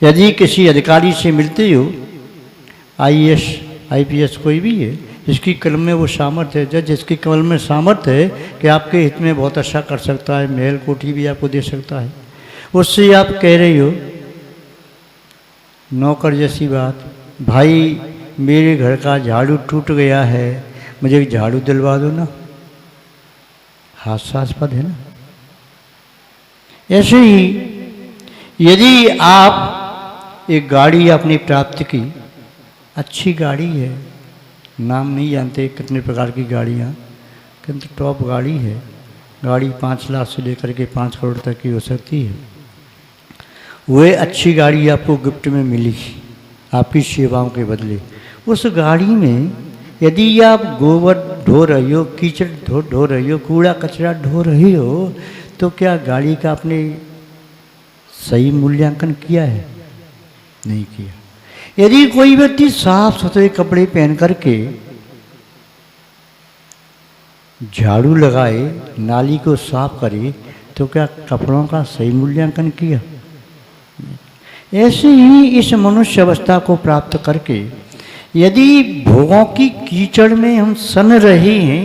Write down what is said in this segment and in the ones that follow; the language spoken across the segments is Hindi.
यदि किसी अधिकारी से मिलते हो, IAS IPS कोई भी है, जिसकी कलम में वो सामर्थ्य है, जज जिसकी कलम में सामर्थ्य है कि आपके हित में बहुत अच्छा कर सकता है, महल कोठी भी आपको दे सकता है, उससे आप कह रही हो नौकर जैसी बात, भाई मेरे घर का झाड़ू टूट गया है, मुझे एक झाड़ू दिलवा दो ना, हास्यास्पद है ना। ऐसे ही यदि आप एक गाड़ी आपने प्राप्त की, अच्छी गाड़ी है, नाम नहीं जानते कितने प्रकार की गाड़ियाँ, किंतु टॉप गाड़ी है, गाड़ी 5 लाख से लेकर के 5 करोड़ तक की हो सकती है। वह अच्छी गाड़ी आपको गिफ्ट में मिली आपकी सेवाओं के बदले। उस गाड़ी में यदि आप गोबर ढो रही हो, कीचड़ ढो रही हो, कूड़ा कचरा ढो रही हो, तो क्या गाड़ी का आपने सही मूल्यांकन किया है? नहीं किया। यदि कोई व्यक्ति साफ सुथरे कपड़े पहन करके झाड़ू लगाए, नाली को साफ करे, तो क्या कपड़ों का सही मूल्यांकन किया? ऐसे ही इस मनुष्य अवस्था को प्राप्त करके यदि भोगों की कीचड़ में हम सन रहे हैं,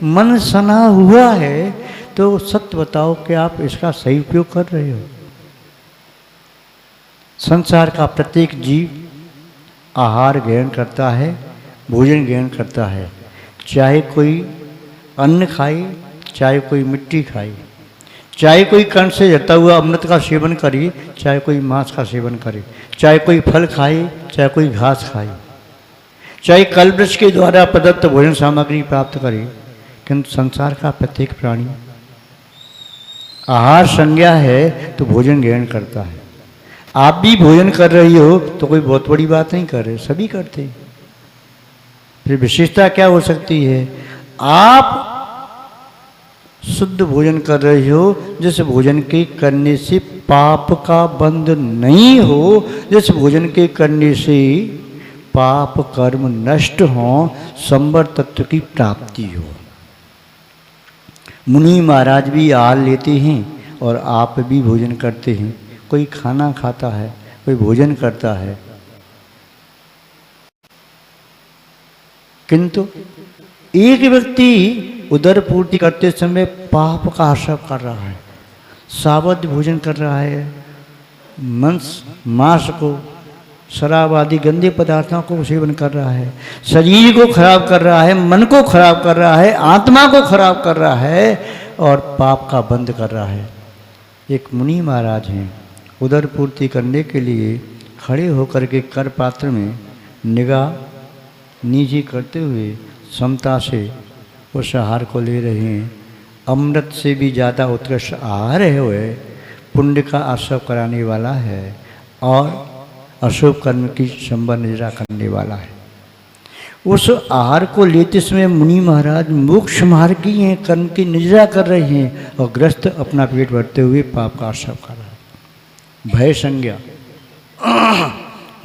मन सना हुआ है, तो सत्य बताओ कि आप इसका सही उपयोग कर रहे हो? संसार का प्रत्येक जीव आहार ग्रहण करता है, भोजन ग्रहण करता है, चाहे कोई अन्न खाए, चाहे कोई मिट्टी खाए, चाहे कोई कण से झरता हुआ अमृत का सेवन करे, चाहे कोई मांस का सेवन करे, चाहे कोई फल खाए, चाहे कोई घास खाए, चाहे कल्पवृक्ष के द्वारा प्रदत्त भोजन सामग्री प्राप्त करे, किंतु संसार का प्रत्येक प्राणी आहार संज्ञा है तो भोजन ग्रहण करता है। आप भी भोजन कर रही हो तो कोई बहुत बड़ी बात नहीं कर रहे, सभी करते हैं। फिर विशेषता क्या हो सकती है? आप शुद्ध भोजन कर रही हो, जिस भोजन के करने से पाप का बंध नहीं हो, जिस भोजन के करने से पाप कर्म नष्ट हो, संवर तत्व की प्राप्ति हो। मुनि महाराज भी आहार लेते हैं और आप भी भोजन करते हैं। कोई खाना खाता है, कोई भोजन करता है, किंतु एक व्यक्ति उदर पूर्ति करते समय पाप का आश्रय कर रहा है, सावध भोजन कर रहा है, मांस को, शराब आदि गंदे पदार्थों को सेवन कर रहा है, शरीर को खराब कर रहा है, मन को खराब कर रहा है, आत्मा को खराब कर रहा है और पाप का बंध कर रहा है। एक मुनि महाराज हैं, उदर पूर्ति करने के लिए खड़े होकर के कर पात्र में निगाह नीची करते हुए समता से उस आहार को ले रहे हैं। अमृत से भी ज़्यादा उत्कृष्ट आहार है, वह पुण्य का आश्रय कराने वाला है और अशुभ कर्म की संबंध निद्रा करने वाला है। उस आहार को लेते समय मुनि महाराज मोक्ष मार्गी हैं, कर्म की निद्रा कर रहे हैं और ग्रस्त अपना पेट भरते हुए पाप का आश्रय कर रहा है। भय संज्ञा,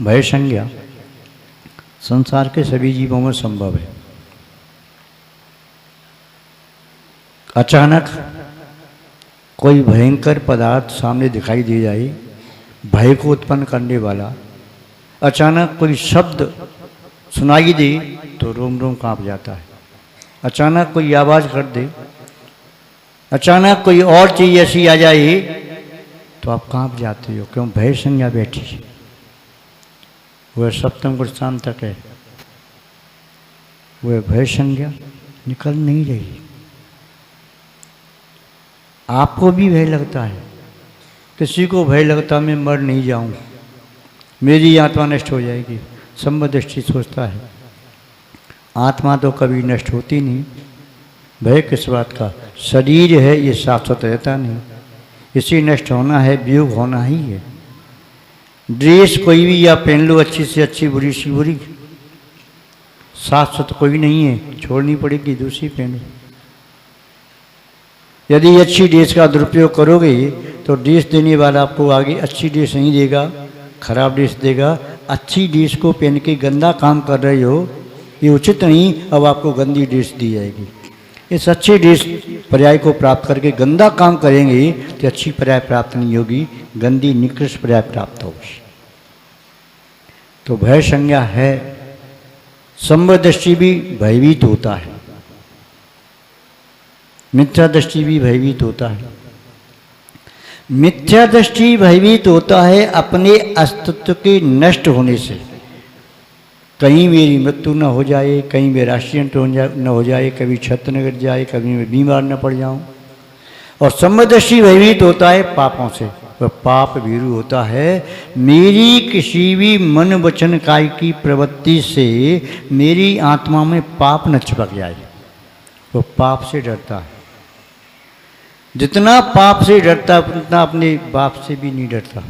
भय संज्ञा संसार के सभी जीवों में संभव है। अचानक कोई भयंकर पदार्थ सामने दिखाई दे जाए, भय को उत्पन्न करने वाला, अचानक कोई शब्द सुनाई दे तो रोम रोम कांप जाता है, अचानक कोई आवाज़ कर दे, अचानक कोई और चीज़ ऐसी आ जाए तो आप कांप जाते हो। क्यों? भय संज्ञा बैठी है। वह सप्तम गुण स्थान तक है, वह भय संज्ञा निकल नहीं रही। आपको भी भय लगता है, किसी को भय लगता मैं मर नहीं जाऊं, मेरी आत्मा नष्ट हो जाएगी, संबदृष्टि सोचता है। आत्मा तो कभी नष्ट होती नहीं, भय किस बात का? शरीर है ये शाश्वत रहता नहीं, इसी नष्ट होना है, वियोग होना ही है। ड्रेस कोई भी या पहन लो, अच्छी से अच्छी, बुरी सी बुरी, शाश्वत कोई नहीं है, छोड़नी पड़ेगी, दूसरी पहनो। यदि अच्छी ड्रेस का दुरुपयोग करोगे तो ड्रेस देने वाला आपको आगे अच्छी ड्रेस नहीं देगा, खराब ड्रेस देगा। अच्छी ड्रेस को पहन के गंदा काम कर रहे हो, ये उचित नहीं, अब आपको गंदी ड्रेस दी जाएगी। इस अच्छी ड्रेस पर्याय को प्राप्त करके गंदा काम करेंगे तो अच्छी पर्याय प्राप्त नहीं होगी, गंदी निकृष्ट पर्याय प्राप्त होगी। तो भय संज्ञा है। संबदृष्टि भी भयभीत होता है, मिथ्या दृष्टि भी भयभीत होता है। मिथ्या दृष्टि भयभीत होता है अपने अस्तित्व के नष्ट होने से। कहीं मेरी मृत्यु न हो जाए, कहीं मेरा एक्सीडेंट न हो जाए, कभी छत न गिर जाए, कभी मैं बीमार न पड़ जाऊं। और संबदृष्टि भयभीत होता है पापों से, वह पाप भीरू होता है। मेरी किसी भी मन वचन काय की प्रवृत्ति से मेरी आत्मा में पाप न चिपक जाए, वो पाप से डरता है। जितना पाप से डरता उतना अपने बाप से भी नहीं डरता।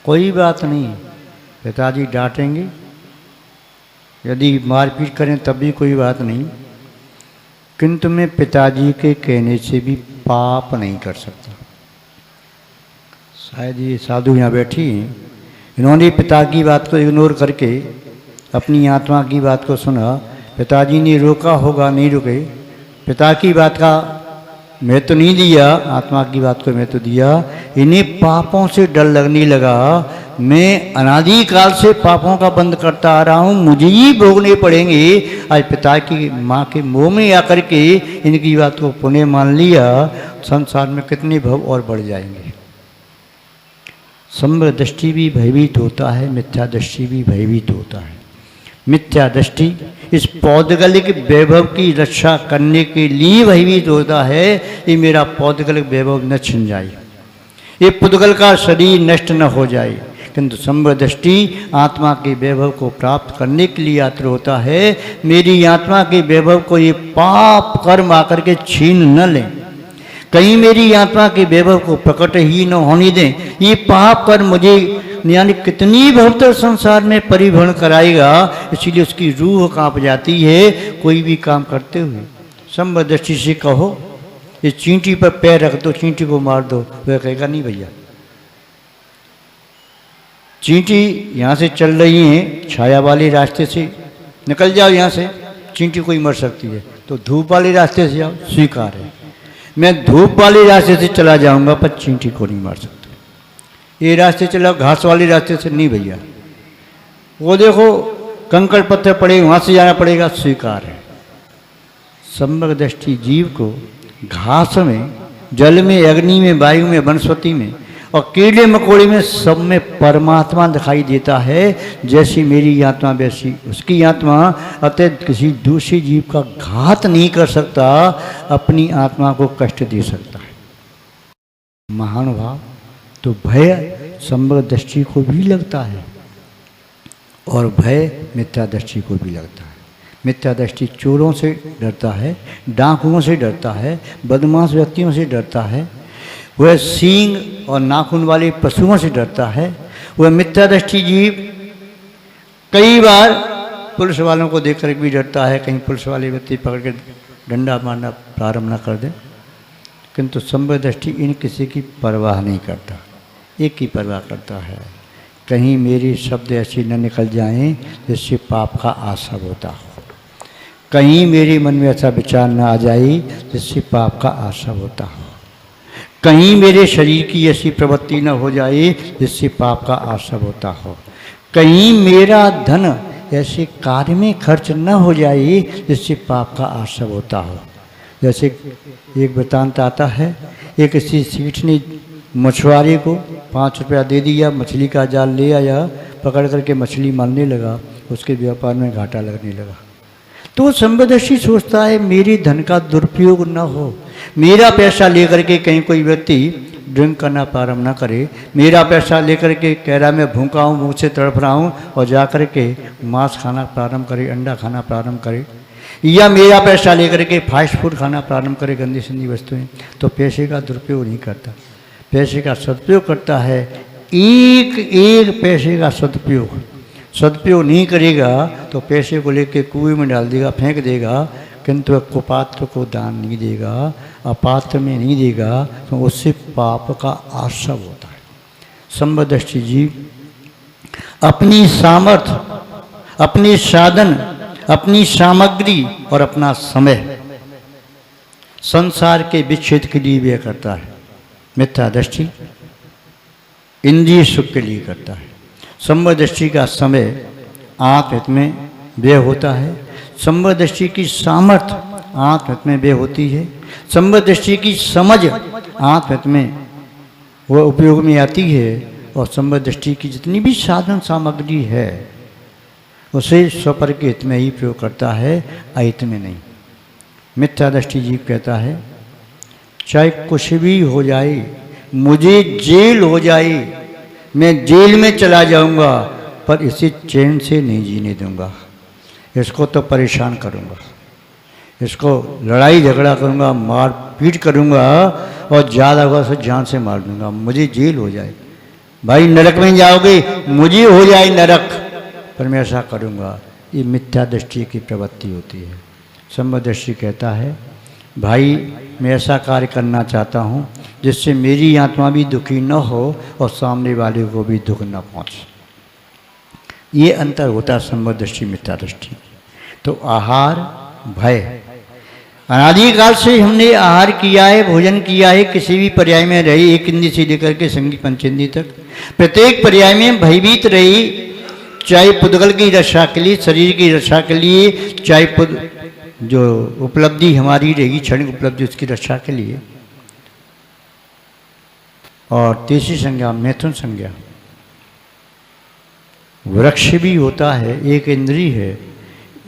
कोई बात नहीं, पिताजी डांटेंगे, यदि मारपीट करें तब भी कोई बात नहीं, किंतु मैं पिताजी के कहने से भी पाप नहीं कर सकता। शायद ये साधु यहाँ बैठी हैं, इन्होंने पिता की बात को इग्नोर करके अपनी आत्मा की बात को सुना। पिताजी ने रोका होगा, नहीं रुके। पिता की बात का मैं तो नहीं दिया, आत्मा की बात को मैं तो दिया। इन्हें पापों से डर लगने लगा। मैं अनादिकाल से पापों का बंद करता आ रहा हूँ, मुझे ही भोगने पड़ेंगे। आज पिता की माँ के मुँह में आकर के इनकी बात को पुनः मान लिया, संसार में कितने भव और बढ़ जाएंगे। संबदृष्टि भी भयभीत होता है, मिथ्या दृष्टि भी भयभीत होता है। मिथ्या दृष्टि इस पौद्गलिक वैभव की रक्षा करने के लिए भयभीत होता है, ये मेरा पौद्गलिक वैभव न छिन जाए, ये पुद्गल का शरीर नष्ट न हो जाए। किंतु संबदृष्टि आत्मा के वैभव को प्राप्त करने के लिए आतुर होता है। मेरी आत्मा के वैभव को ये पाप कर्म आकर के छीन न लें, कहीं मेरी आत्मा के वैभव को प्रकट ही न होने दें। ये पाप कर्म मुझे यानी कितनी भवतर संसार में परिभ्रमण कराएगा, इसीलिए उसकी रूह कांप जाती है कोई भी काम करते हुए। संबदृष्टि से कहो इस चींटी पर पैर रख दो, चींटी को मार दो, वह कहेगा नहीं भैया। चींटी यहाँ से चल रही है, छाया वाले रास्ते से निकल जाओ, यहाँ से चींटी कोई मर सकती है, तो धूप वाले रास्ते से जाओ, स्वीकार है। मैं धूप वाले रास्ते से चला जाऊंगा पर चींटी को नहीं मार सकता। ये रास्ते चला घास वाले रास्ते से नहीं भैया, वो देखो कंकड़ पत्थर पड़े वहाँ से जाना पड़ेगा, स्वीकार है। संबदृष्टि जीव को घास में, जल में, अग्नि में, वायु में, वनस्पति में और कीड़े मकोड़े में सब में परमात्मा दिखाई देता है। जैसी मेरी आत्मा वैसी उसकी आत्मा, अतः किसी दूसरे जीव का घात नहीं कर सकता, अपनी आत्मा को कष्ट दे सकता है। महानुभाव, तो भय संबदृष्टि को भी लगता है और भय मिथ्या दृष्टि को भी लगता है। मिथ्या दृष्टि चोरों से डरता है, डाकुओं से डरता है, बदमाश व्यक्तियों से डरता है, वह सींग और नाखून वाले पशुओं से डरता है। वह मिथ्या दृष्टि जीव कई बार पुलिस वालों को देख कर भी डरता है, कहीं पुलिस वाले व्यक्ति पकड़ के डंडा मारना प्रारंभ न कर दे। किंतु संबदृष्टि इन किसी की परवाह नहीं करता, एक की परवाह करता है, कहीं मेरे शब्द ऐसे न निकल जाएं जिससे पाप का आशा होता हो, कहीं मेरे मन में ऐसा विचार न आ जाए जिससे पाप का आशा होता हो, कहीं मेरे शरीर की ऐसी प्रवृत्ति न हो जाए जिससे पाप का आशा होता हो, कहीं मेरा धन ऐसे कार्य में खर्च न हो जाए जिससे पाप का आशा होता हो। जैसे एक वृत्तांत आता है, एक किसी सेठ ने मछुआरे को 5 रुपया दे दिया, मछली का जाल ले आया, पकड़ करके मछली मारने लगा, उसके व्यापार में घाटा लगने लगा। तो संबदृष्टि सोचता है मेरे धन का दुरुपयोग न हो, मेरा पैसा लेकर के कहीं कोई व्यक्ति ड्रिंक करना प्रारंभ न करे, मेरा पैसा लेकर के कह रहा मैं भूखा हूँ, मुँह से तड़प रहा हूँ, और जा कर के मांस खाना प्रारंभ करे, अंडा खाना प्रारंभ करे, या मेरा पैसा लेकर के फास्ट फूड खाना प्रारंभ करे, गंदी संदी वस्तुएं। तो पैसे का दुरुपयोग नहीं करता, पैसे का सदुपयोग करता है। एक एक पैसे का सदुपयोग नहीं करेगा तो पैसे को लेके कुएं में डाल देगा, फेंक देगा, किंतु कुपात्र को दान नहीं देगा, अपात्र में नहीं देगा, तो उससे पाप का आशा होता है। संबदृष्टि जीव अपनी सामर्थ्य, अपनी साधन, अपनी सामग्री और अपना समय संसार के विच्छेद के लिए व्यय करता है। मिथ्या दृष्टि इंद्रिय सुख के लिए करता है। संबदृष्टि का समय आत्महित में व्यय होता है। संबदृष्टि की सामर्थ्य आत्महित में व्यय होती है। संबदृष्टि की समझ आत्महित में वह उपयोग में आती है। और संबदृष्टि की जितनी भी साधन सामग्री है उसे स्वपर के हित में ही प्रयोग करता है, अहित में नहीं। मिथ्या दृष्टि जीव कहता है चाहे कुछ भी हो जाए, मुझे जेल हो जाए, मैं जेल में चला जाऊंगा, पर इसे चैन से नहीं जीने दूंगा। इसको तो परेशान करूंगा, इसको लड़ाई झगड़ा करूंगा, मार पीट करूंगा और ज़्यादा होगा तो जान से मार दूंगा, मुझे जेल हो जाए। भाई नरक में जाओगे, मुझे हो जाए नरक, पर मैं ऐसा करूंगा। ये मिथ्या दृष्टि की प्रवृत्ति होती है। संबदृष्टि कहता है भाई मैं ऐसा कार्य करना चाहता हूँ जिससे मेरी आत्मा भी दुखी न हो और सामने वाले को भी दुख न पहुँचे। ये अंतर होता है संबदृष्टि मिथ्या दृष्टि। तो आहार भय, अनादिकाल से हमने आहार किया है, भोजन किया है, किसी भी पर्याय में रही, एक इंद्री से लेकर के संगी पंचेंद्री तक प्रत्येक पर्याय में भयभीत रही, चाहे पुद्गल की रक्षा के लिए, शरीर की रक्षा के लिए, चाहे जो उपलब्धि हमारी रहेगी क्षणिक उपलब्धि उसकी रक्षा के लिए। और तीसरी संज्ञा मैथुन संज्ञा। वृक्ष भी होता है, एक इंद्री है,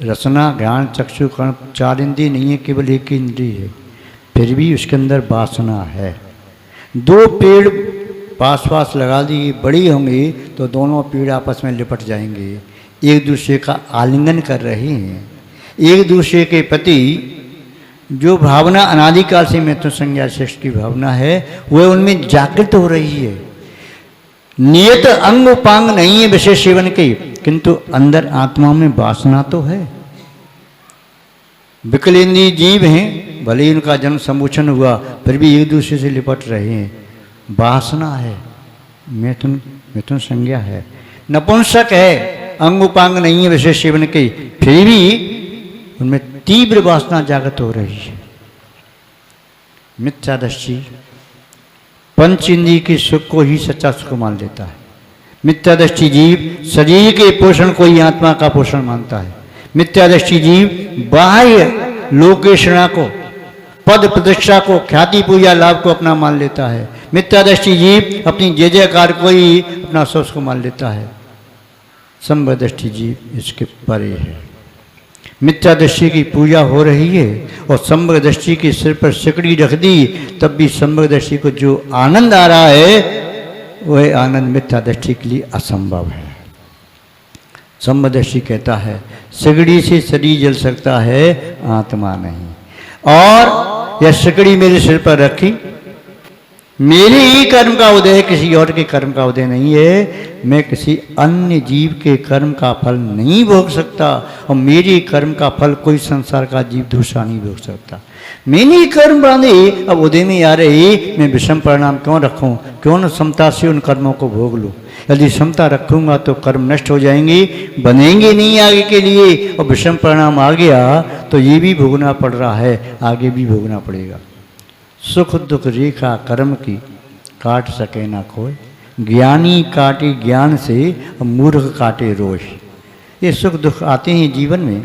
रसना ज्ञान चक्षु कर्ण, चार इंद्री नहीं है, केवल एक ही इंद्री है, फिर भी उसके अंदर वासना है। दो पेड़ पास पास लगा दिए, बड़ी होंगी तो दोनों पेड़ आपस में लिपट जाएंगे, एक दूसरे का आलिंगन कर रहे हैं। एक दूसरे के प्रति जो भावना अनादिकाल से मैथुन संज्ञा शेष की भावना है वह उनमें जागृत हो रही है। नियत अंग उपांग नहीं है विशेष सेवन के, किंतु अंदर आत्मा में वासना तो है। विकलेंद्रीय जीव हैं, भले ही उनका जन्म सम्मोचन हुआ फिर भी एक दूसरे से लिपट रहे हैं, वासना है, मैथुन संज्ञा है। नपुंसक है, अंग उपांग नहीं है विशेष सेवन के, फिर भी उनमें तीव्र वासना जागृत हो रही है। मिथ्या दृष्टि पंच इंद्रिय के सुख को ही सच्चा सुख मान लेता है। मिथ्या दृष्टि जीव शरीर के पोषण को ही आत्मा का पोषण मानता है। मिथ्या दृष्टि जीव बाह्य लोकेशना को, पद प्रतिष्ठा को, ख्याति पूजा लाभ को अपना मान लेता है। मिथ्या दृष्टि जीव अपनी जय जयकार को ही अपना सोच को मान लेता है। संबदृष्टि जीव इसके परे है। मिथ्या दृष्टि की पूजा हो रही है और संबदृष्टि के सिर पर सिकड़ी रख दी, तब भी संबदृष्टि को जो आनंद आ रहा है वह आनंद मिथ्या दृष्टि के लिए असंभव है। संबदृष्टि कहता है सिकड़ी से शरीर जल सकता है, आत्मा नहीं। और यह सिकड़ी मेरे सिर पर रखी, मेरे ही कर्म का उदय है, किसी और के कर्म का उदय नहीं है। मैं किसी अन्य जीव के कर्म का फल नहीं भोग सकता और मेरे कर्म का फल कोई संसार का जीव दूसरा नहीं भोग सकता। मैंने ही कर्म बांधे, अब उदय में आ रही, मैं विषम परिणाम क्यों रखूं? क्यों न समता से उन कर्मों को भोग लूँ। यदि समता रखूंगा तो कर्म नष्ट हो जाएंगे, बनेंगे नहीं आगे के लिए, और विषम परिणाम आ गया तो ये भी भोगना पड़ रहा है, आगे भी भोगना पड़ेगा। सुख दुख रेखा कर्म की काट सके ना कोई, ज्ञानी काटे ज्ञान से मूर्ख काटे रोष। ये सुख दुख आते हैं जीवन में,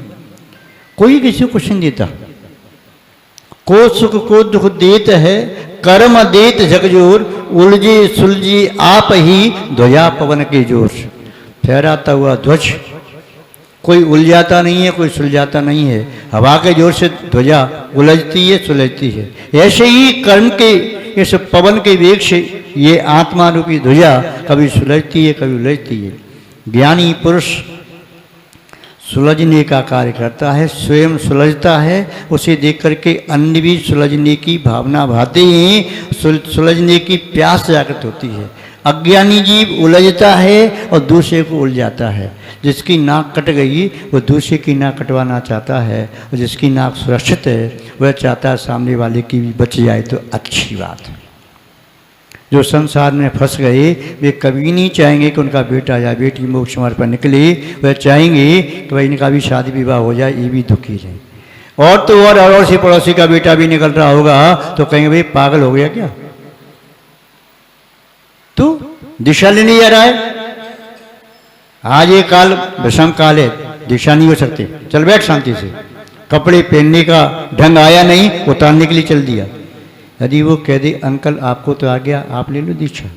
कोई किसी को कुछ नहीं देता। को सुख को दुख देत है, कर्म देत झकझोर, उलझे सुलझे आप ही ध्वजा पवन के जोर। फहराता हुआ ध्वज, कोई उलझाता नहीं है, कोई सुलझाता नहीं है, हवा के जोर से ध्वजा उलझती है सुलझती है। ऐसे ही कर्म के इस पवन के वेग से ये आत्मा रूपी ध्वजा कभी सुलझती है कभी उलझती है। ज्ञानी पुरुष सुलझने का कार्य करता है, स्वयं सुलझता है, उसे देख करके अन्य भी सुलझने की भावना भाते हैं, सुलझने की प्यास जागृत होती है। अज्ञानी जीव उलझता है और दूसरे को उलझाता है। जिसकी नाक कट गई वो दूसरे की नाक कटवाना चाहता है, और जिसकी नाक सुरक्षित है वह चाहता है सामने वाले की भी बच जाए तो अच्छी बात है। जो संसार में फंस गए वे कभी नहीं चाहेंगे कि उनका बेटा या बेटी मोक्ष मार्ग पर निकले, वह चाहेंगे कि भाई इनका भी शादी विवाह हो जाए, ये भी दुखी रहे। और तो और अड़ोसी पड़ोसी का बेटा भी निकल रहा होगा तो कहेंगे भाई पागल हो गया क्या, तो दिशा लेने जा रहा है। आज ये काल विषम काल है, दीक्षा नहीं हो सकती, चल बैठ शांति से। कपड़े पहनने का ढंग आया नहीं, उतारने के लिए चल दिया। यदि वो कह दे अंकल आपको तो आ गया, आप ले लो दीक्षा,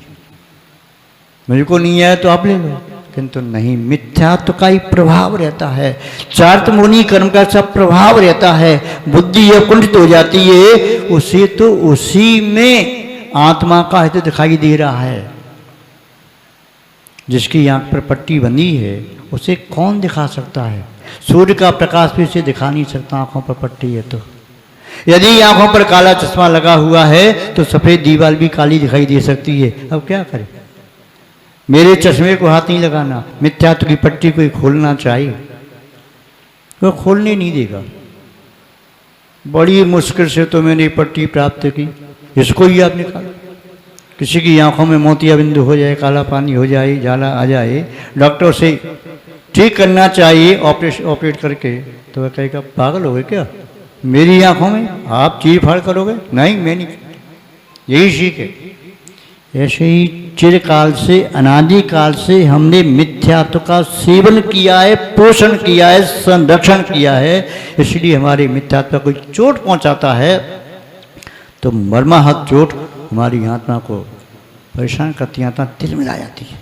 मुझको नहीं आया तो आप ले लो, किंतु नहीं, मिथ्यात्व का ही प्रभाव रहता है, चार्तमुनि कर्म का सब प्रभाव रहता है। बुद्धि ये कुंठित हो जाती है, उसे तो उसी में आत्मा का हित दिखाई दे रहा है। जिसकी आंख पर पट्टी बंधी है उसे कौन दिखा सकता है? सूर्य का प्रकाश भी उसे दिखा नहीं सकता, आंखों पर पट्टी है तो। यदि आंखों पर काला चश्मा लगा हुआ है तो सफेद दीवार भी काली दिखाई दे सकती है। अब क्या करें? मेरे चश्मे को हाथ नहीं लगाना, मिथ्यात्व की पट्टी कोई खोलना चाहिए, वो खोलने नहीं देगा। बड़ी मुश्किल से तो मैंने पट्टी प्राप्त की, इसको ही आप निकालो। किसी की आंखों में मोतिया बिंदु हो जाए, काला पानी हो जाए, जाला आ जाए, डॉक्टर से ठीक करना चाहिए ऑपरेट करके, तो वह कहेगा पागल हो गए क्या, मेरी आंखों में आप चीर फाड़ करोगे? नहीं, मैं नहीं, यही सीख है। ऐसे ही चिरकाल से, अनादिकाल से हमने मिथ्यात्व का सेवन किया है, पोषण किया है, संरक्षण किया है, इसलिए हमारे मिथ्यात्व को चोट पहुंचाता है तो मर्माहत चोट हमारी आत्मा को परेशान करती, आत्मा तिल मिला जाती है।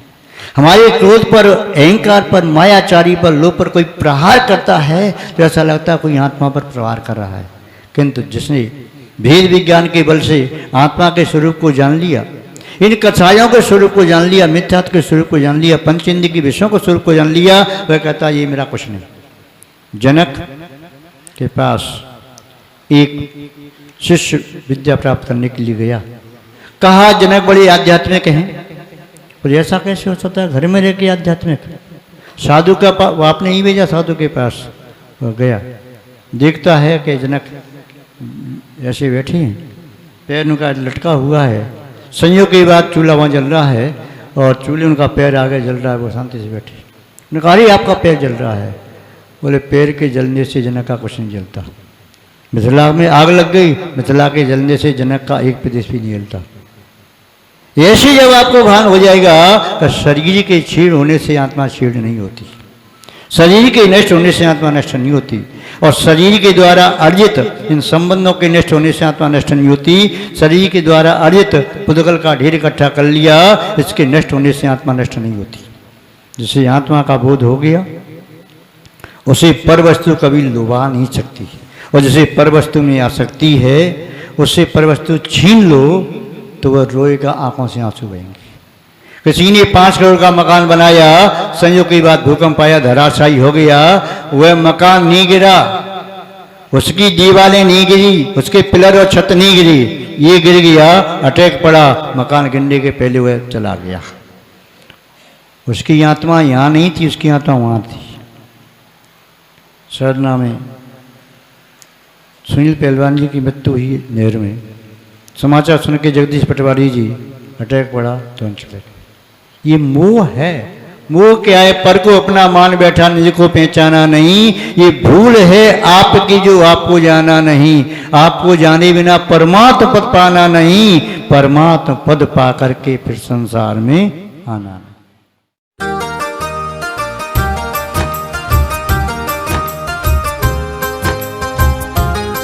हमारे क्रोध पर, अहंकार पर, मायाचारी पर, लोभ पर कोई प्रहार करता है तो ऐसा लगता है कोई आत्मा पर प्रहार कर रहा है। किंतु जिसने भेद विज्ञान के बल से आत्मा के स्वरूप को जान लिया, इन कसायों के स्वरूप को जान लिया, मिथ्यात्व के स्वरूप को जान लिया, पंचेंद्रिय की विषयों के स्वरूप को जान लिया, वह कहता ये मेरा कुछ नहीं। जनक के पास एक शिष्य विद्या प्राप्त करने के लिए गया, कहा जनक बड़े आध्यात्मिक हैं। और ऐसा कैसे हो सकता है, घर में रह के आध्यात्मिक? साधु का वो आपने ही भेजा साधु के पास, वो गया, देखता है कि जनक ऐसे बैठे हैं, पैर उनका लटका हुआ है, संयोग की बात चूल्हा वहाँ जल रहा है और चूल्हे उनका पैर आगे जल रहा है, वो शांति से बैठे। उन्होंने कहा अरे आपका पैर जल रहा है। बोले पैर के जलने से जनक का कुछ नहीं जलता। मिथिला में आग लग गई, मिथिला के जलने से जनक का एक प्रदेश भी नहीं जलता। ऐसे जब आपको भान हो जाएगा तो शरीर के क्षीण होने से आत्मा क्षीण नहीं होती, शरीर के नष्ट होने से आत्मा नष्ट नहीं होती, और शरीर के द्वारा अर्जित इन संबंधों के नष्ट होने से आत्मा नष्ट नहीं होती। शरीर के द्वारा अर्जित पुद्गल का ढेर इकट्ठा कर लिया, इसके नष्ट होने से आत्मा नष्ट नहीं होती। जिसे आत्मा का बोध हो गया उसे पर वस्तु कभी लुभा नहीं सकती, और जिसे पर वस्तु में आसक्ति है उससे पर वस्तु छीन लो तो वह रोएगा, आंखों से आंसू बहेंगे। किसी ने 5 करोड़ का मकान बनाया, संयोग की बात भूकंप आया, धराशायी हो गया, वह मकान नहीं गिरा, उसकी दीवारें नहीं गिरी, उसके पिलर और छत नहीं गिरी, ये गिर गया, अटैक पड़ा, मकान गिरने के पहले वह चला गया। उसकी आत्मा यहाँ नहीं थी, उसकी आत्मा वहाँ थी। सरना में सुनील पहलवान जी की मृत्यु हुई नहर में, समाचार सुन के जगदीश पटवारी जी अटैक पड़ा तो चले गए। ये मोह है। मोह क्या है? पर को अपना मान बैठा, निज को पहचाना नहीं। ये भूल है आपकी जो आपको जाना नहीं। आपको जाने बिना परमात्म पद पाना नहीं, परमात्म पद पा करके फिर संसार में आना।